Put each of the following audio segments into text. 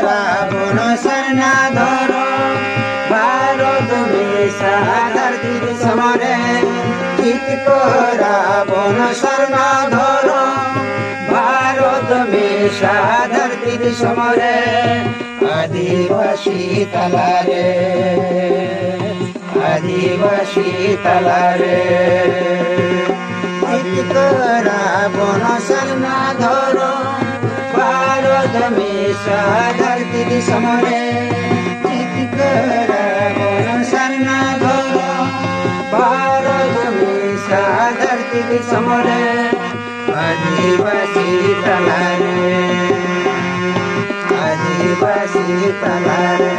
রাবণ সেনাধর ভারত মিশা ধরতির সমরে জিত রাবণ স্বর্ণাধর ভারত মিশা ধরতির সমরে আদিবাসী তলারে আদিবাসী তলারে জিত রাবণ স্বর্ণাধর ভারত মিশা ধরতির সমরে জিত রাবণ স্বর্ণাধর ভারত মিশা ধরতির সমরে আদিবাসী তলারে আদিবাসী তলারে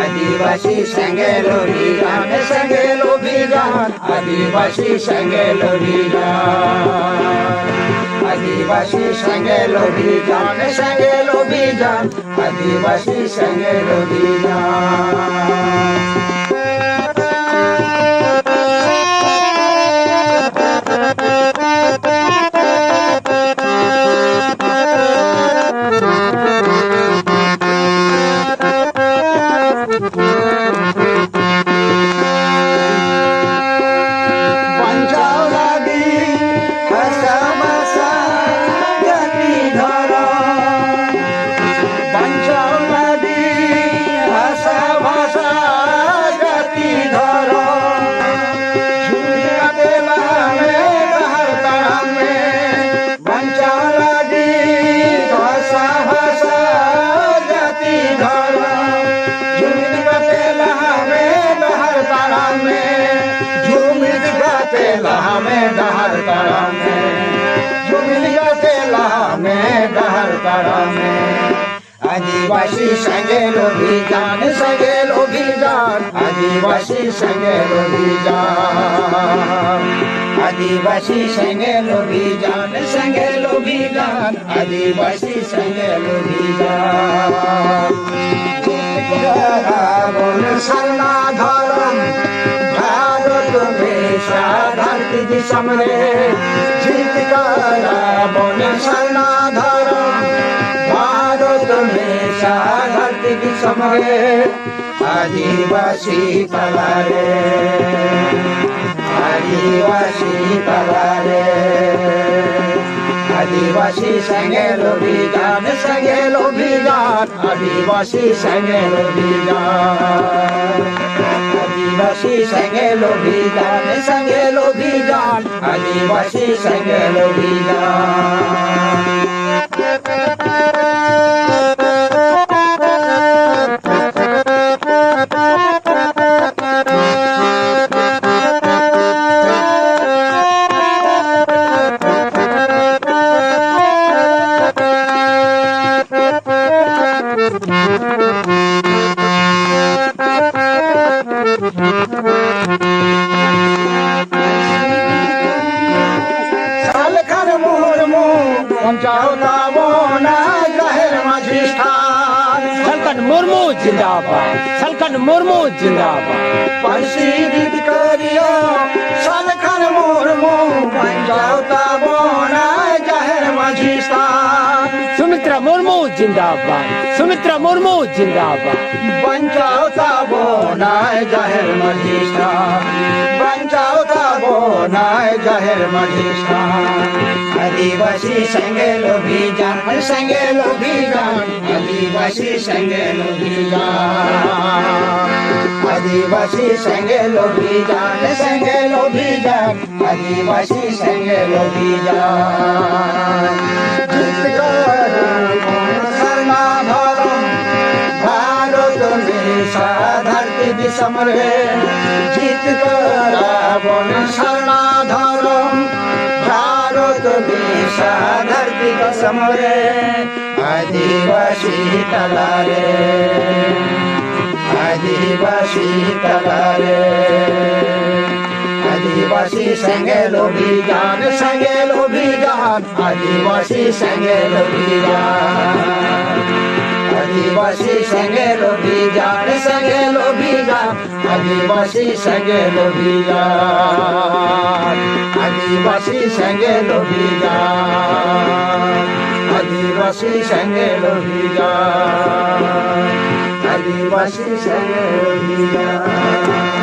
আদিবাসী সঙ্গে লড়ি গান সঙ্গে লোভি গান আদিবাসী সঙ্গে লড়ি গান আদিবাসী সঙ্গে লড়ি গান সঙ্গে লোভি গান আদিবাসী সঙ্গে লড়ি গান में डहर तारा में झुमिलिया से लहा में डहर तारा में आदिवासी संगे लोभी जान आदिवासी संगे लोभी जान आदिवासी संगे लोभी जान आदिवासी संगे लोभी जान रावण सरना धरम भारत में धरती समरे जीत का रावण सरना धरम भारत में धरती समरे आदिवासी तलारे आदिवासी तलारे आदिवासी संगे लोभी जान आदिवासी संगे लोभी जान आदिवासी संगे लोभी जान आदिवासी संगे लोभी जान सलकन मुर्मू जिंदाबाद सलकन मुर्मू जिंदाबाद प्रसिद्ध करियो सलकन मुर्मू पंजाबता बोना जाहिर मजिस्ट्रेट सुमित्रा मुर्मू जिंदाबाद पंजाबता बोना जाहिर मजिस्ट्रेट पंजाबता बोना जाहिर मजिस्ट्रेट आदिवासी संगे लोभी जान आदिवासी संगे लोभी जान आदिवासी संगे लोभी जान आदिवासी संगे लोभी जान सरना धरम भारत में धरती समरे जीत कर रावण सरना धरम भारत में धरती समरे आदिवासी तलारे आदिवासी संगे लोभी जान आदिवासी संगे लोभी जान आदिवासी संगे लोभी जान आदिवासी संगे लोभी जान आदिवासी संगे लोभी जान আদিবাসী সেঙ্গেল অভিযান, আদিবাসী সেঙ্গেল অভিযান।